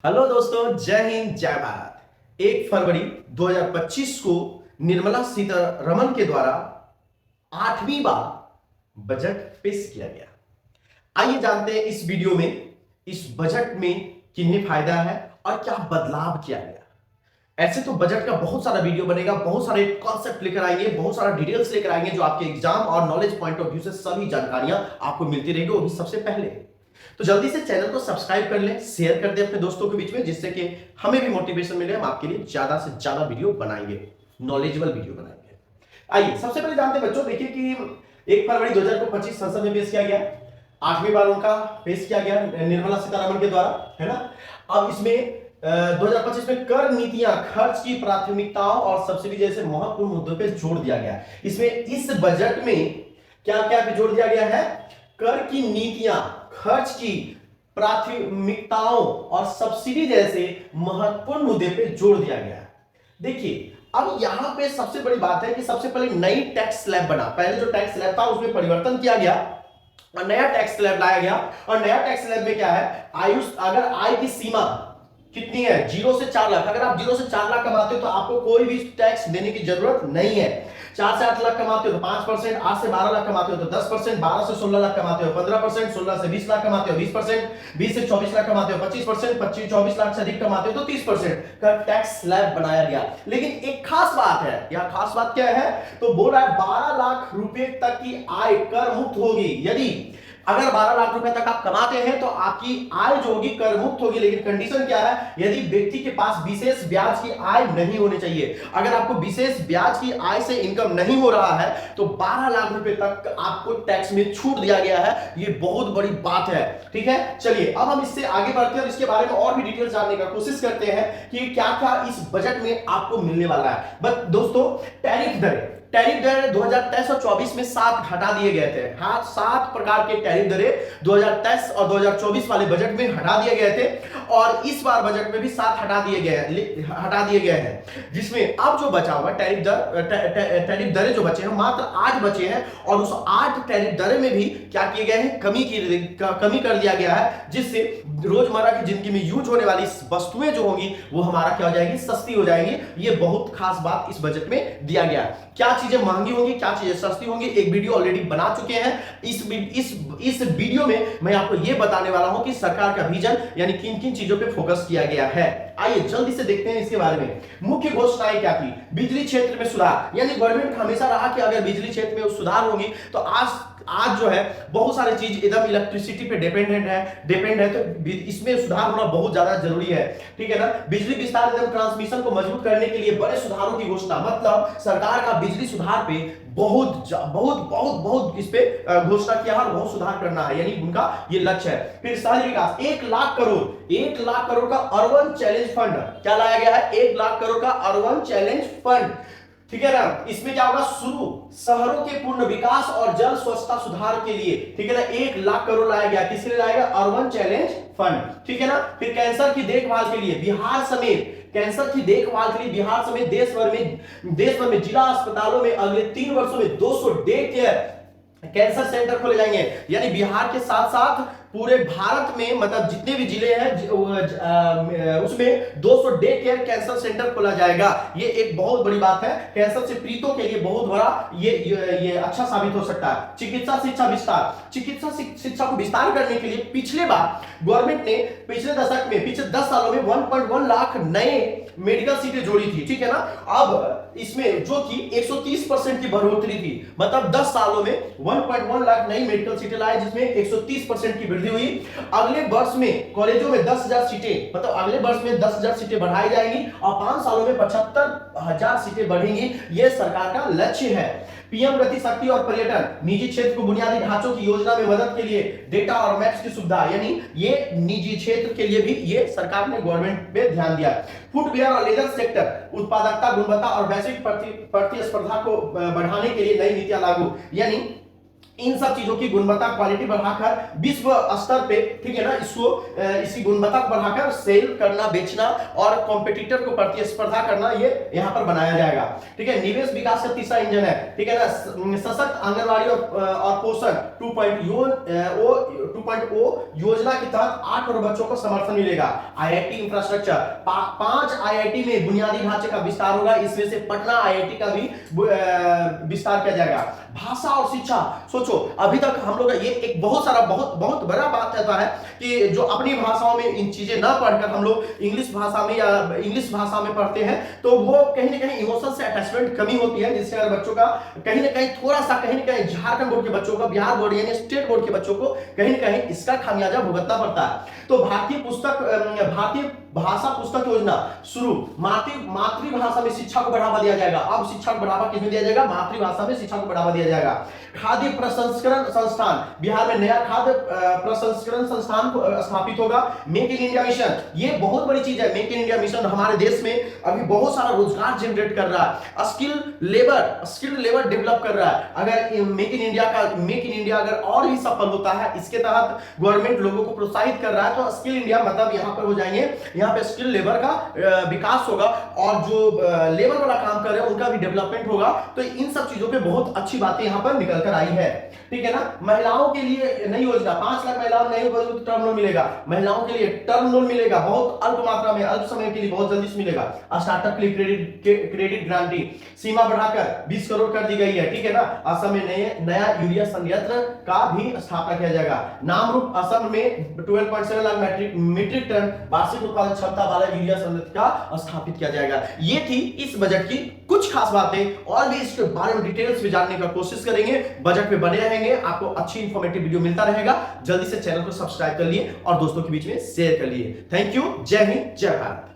Hello दोस्तों, जय हिंद जय भारत। 1 फरवरी 2025 को निर्मला सीतारमण के द्वारा 8वीं बार बजट पेश किया गया। आइए जानते हैं इस वीडियो में इस बजट में किन्हें फायदा है और क्या बदलाव किया गया। ऐसे तो बजट का बहुत सारा वीडियो बनेगा, बहुत सारे कॉन्सेप्ट लेकर आएंगे, बहुत सारा डिटेल्स लेकर आएंगे जो आपके एग्जाम और नॉलेज पॉइंट ऑफ व्यू से सभी जानकारियां आपको मिलती रहेगी, वो भी सबसे पहले। तो जल्दी से चैनल को सब्सक्राइब कर लें, शेयर कर दें अपने दोस्तों के बीच में, जिससे कि हमें भी मोटिवेशन मिले, हम आपके लिए ज्यादा से ज्यादा वीडियो बनाएंगे, नॉलेजेबल वीडियो बनाएंगे। आइए सबसे पहले जानते हैं बच्चों, देखिए कि 1 फरवरी 2025 संसद में पेश किया गया, 8वीं बार उनका पेश किया गया निर्मला सीतारमण के द्वारा, है ना। अब इसमें 2025 में कर नीतियां, खर्च की प्राथमिकताओं और सब्सिडी जैसे महत्वपूर्ण मुद्दों पर जोर दिया गया। इसमें इस बजट में क्या क्या जोड़ दिया गया है? कर की नीतियां, खर्च की प्राथमिकताओं और सब्सिडी जैसे महत्वपूर्ण मुद्दे पे जोर दिया गया है। देखिए अब यहां पे सबसे बड़ी बात है कि सबसे पहले नई टैक्स स्लैब बना। पहले जो टैक्स स्लैब था उसमें परिवर्तन किया गया और नया टैक्स स्लैब लाया गया। और नया टैक्स स्लैब में क्या है? अगर आय की सीमा कितनी है? 0 से 4 लाख। अगर आप 0 से 4 लाख कमाते हो तो आपको कोई भी टैक्स देने की जरूरत नहीं है। 4 से 8 लाख कमाते हो तो 5%, 8 से 12 लाख कमाते हो तो 10%, 12 से 16 लाख कमाते हो 15%, 16 से 20 लाख कमाते हो 20%, 20 से 24 लाख कमाते हो 25%, 24 लाख से अधिक कमाते हो तो 30% का टैक्स स्लैब बनाया गया। लेकिन एक खास बात है, यह खास बात क्या है? तो बोल रहा है 12 लाख रुपए तक की आय कर मुक्त होगी। यदि अगर 12 लाख रुपए तक आप कमाते हैं तो आपकी आय जो होगी कर मुक्त होगी। लेकिन कंडीशन क्या है? यदि व्यक्ति के पास विशेष ब्याज की आय नहीं होनी चाहिए। अगर आपको विशेष ब्याज की आय से इनकम नहीं हो रहा है तो 12 लाख रुपए तक आपको टैक्स में छूट दिया गया है। ये बहुत बड़ी बात है, ठीक है। चलिए अब हम इससे आगे बढ़ते हैं और इसके बारे में और भी डिटेल्स जानने का कोशिश करते हैं कि क्या क्या इस बजट में आपको मिलने वाला है। बट दोस्तों, टैरिफ दर 2023 और 24 में 7 हटा दिए गए थे। हाँ, 7 प्रकार के टैरिफ दरें 2023 और 2024 वाले बजट में हटा दिए गए थे और इस बार बजट में भी 7 हटा दिए गए हैं। जिसमें अब जो बचा हुआ टैरिफ दरें जो बचे हैं मात्र 8 बचे हैं और उस 8 टैरिफ दरें में भी क्या किए गए हैं? कमी कर दिया गया है, जिससे रोजमर्रा की जिंदगी में यूज होने वाली वस्तुएं जो होंगी वो हमारा क्या हो जाएगी? सस्ती हो जाएंगी। ये बहुत खास बात इस बजट में दिया गया है। क्या चीजें महंगी होंगी, क्या चीजें सस्ती होंगी, एक वीडियो ऑलरेडी बना चुके हैं। इस वीडियो में मैं आपको यह बताने वाला हूं कि सरकार का विजन यानी किन किन चीजों पे फोकस किया गया है। आइए जल्दी से देखते हैं इसके बारे में। मुख्य घोषणाएं क्या थी? बिजली क्षेत्र में सुधार, यानी गवर्नमेंट हमेशा रहा कि अगर बिजली क्षेत्र में सुधार होगी तो आज जो है बहुत सारी चीज एकदम इलेक्ट्रिसिटी पे डिपेंड है तो इसमें सुधार होना बहुत ज्यादा जरूरी है, ठीक है ना। बिजली विस्तार एवं ट्रांसमिशन को मजबूत करने के लिए बड़े सुधारों की घोषणा, मतलब सरकार का बिजली सुधार पे बहुत इस पे घोषणा किया है और बहुत सुधार करना है, यानी उनका ये लक्ष्य है। फिर शहरी विकास, 1 लाख करोड़ का अर्बन चैलेंज फंड क्या लाया गया है? 1 लाख करोड़ का अर्बन चैलेंज फंड, ठीक है ना। इसमें क्या होगा? शुरू शहरों के पूर्ण विकास और जल स्वच्छता सुधार के लिए, ठीक है ना, 1 लाख करोड़ लाया गया। किसके लिए लाया गया? अर्बन चैलेंज फंड, ठीक है ना। फिर कैंसर की देखभाल के लिए बिहार समेत देश भर में जिला अस्पतालों में अगले 3 वर्षों में 200 डे केयर कैंसर सेंटर खोले जाएंगे। यानी बिहार के साथ साथ पूरे भारत में, मतलब जितने भी जिले हैं उसमें 200 डे केयर कैंसर सेंटर खोला जाएगा। ये एक बहुत बड़ी बात है, कैंसर से पीड़ितों के लिए बहुत बड़ा ये अच्छा साबित हो सकता है। चिकित्सा शिक्षा विस्तार, चिकित्सा शिक्षा को विस्तार करने के लिए पिछले बार गवर्नमेंट ने पिछले 10 सालों में 1.1 लाख नए मेडिकल सीटें जोड़ी थी, ठीक है ना। अब इसमें जो कि 130% की बढ़ोतरी थी, मतलब 10 सालों में 1.1 लाख नई मेडिकल सीटें लाए, जिसमें 130% की वृद्धि हुई। अगले वर्ष में कॉलेजों में 10,000 सीटें, मतलब अगले वर्ष में 10,000 सीटें बढ़ाई जाएंगी और 5 सालों में 75,000 सीटें बढ़ेंगी। यह सरकार का लक्ष्य है। पीएम गति शक्ति और पर्यटन, निजी क्षेत्र को बुनियादी ढांचों की योजना में मदद के लिए डेटा और मैप्स की सुविधा, यानी ये निजी क्षेत्र के लिए भी ये सरकार ने गवर्नमेंट पे ध्यान दिया। फुटवेयर और लेदर सेक्टर, उत्पादकता, गुणवत्ता और वैश्विक प्रतिस्पर्धा को बढ़ाने के लिए नई नीतियां लागू, यानी इन सब चीजों की गुणवत्ता क्वालिटी बढ़ाकर विश्व स्तर पे, ठीक है ना, इसको इसकी गुणवत्ता को बढ़ाकर सेल करना, बेचना और कॉम्पिटिटर को प्रतिस्पर्धा करना, ये यहां पर बनाया जाएगा। ठीक है, निवेश विकास का तीसरा इंजन है, ठीक है ना, सशक्त आंगनवाड़ी और पोषण 2.0 योजना के तहत 8 करोड़ बच्चों को समर्थन मिलेगा। आईआईटी इंफ्रास्ट्रक्चर, 5 आईआईटी में बुनियादी ढांचे का विस्तार होगा, इसमें से पटना आईआईटी का भी विस्तार किया जाएगा। भाषा और शिक्षा, सोचो अभी तक हम लोग ये एक बहुत सारा बहुत बड़ा बात रहता है कि जो अपनी भाषाओं में इन चीजें ना पढ़कर हम लोग इंग्लिश भाषा में या इंग्लिश भाषा में पढ़ते हैं, तो वो कहीं ना कहीं इमोशन से अटैचमेंट कमी होती है, जिससे अगर बच्चों का कहीं ना कहीं थोड़ा सा, कहीं ना कहीं झारखंड बोर्ड के बच्चों का, बिहार बोर्ड यानी स्टेट बोर्ड के बच्चों को कहीं ना कहीं इसका खामियाजा भुगतना पड़ता है। तो भारतीय भाषा पुस्तक योजना शुरू, मातृभाषा में शिक्षा को बढ़ावा दिया जाएगा। अब शिक्षा को बढ़ावा किसमें दिया जाएगा? मातृभाषा में शिक्षा को बढ़ावा दिया जाएगा। खाद्य प्रसंस्करण संस्थान, बिहार में नया खाद्य प्रसंस्करण संस्थान स्थापित होगा। मेक इन इंडिया मिशन, ये बहुत बड़ी चीज है। मेक इन इंडिया मिशन हमारे देश में अभी बहुत सारा रोजगार जनरेट कर रहा है, स्किल्ड लेबर डेवलप कर रहा है। अगर मेक इन इंडिया अगर और भी सफल होता है, इसके तहत गवर्नमेंट लोगों को प्रोत्साहित कर रहा है, तो स्किल इंडिया मतलब यहाँ पर हो जाएंगे, यहाँ पे स्किल लेबर का विकास होगा और जो लेबर वाला काम कर रहे हैं उनका भी डेवलपमेंट होगा। तो इन सब चीजों पे बहुत अच्छी बातें यहाँ पर निकल कर आई है, ठीक है ना। महिलाओं के लिए नई योजना, 5 लाख महिलाओं नई टर्म लोन मिलेगा। महिलाओं के लिए टर्म लोन मिलेगा, बहुत अल्प मात्रा में, अल्प समय के लिए, बहुत जल्दी से मिलेगा। स्टार्टअप के लिए क्रेडिट गारंटी, सीमा बढ़ाकर 20 करोड़ कर दी गई है, ठीक है ना। असम में नया यूरिया संयंत्र का भी स्थापना किया जाएगा। नाम रूप असम में 12.7 लाख मीट्रिक टन वार्षिक उत्पादन क्षमता वाला यूरिया संयंत्र का स्थापित किया जाएगा। ये थी इस बजट की कुछ खास बातें, और भी इसके बारे में डिटेल्स में जानने का कोशिश करेंगे। बजट में बने रहेंगे, आपको अच्छी इंफॉर्मेटिव वीडियो मिलता रहेगा। जल्दी से चैनल को सब्सक्राइब कर लिए और दोस्तों के बीच में शेयर कर लिए। Thank you. जय हिंद, जय भारत।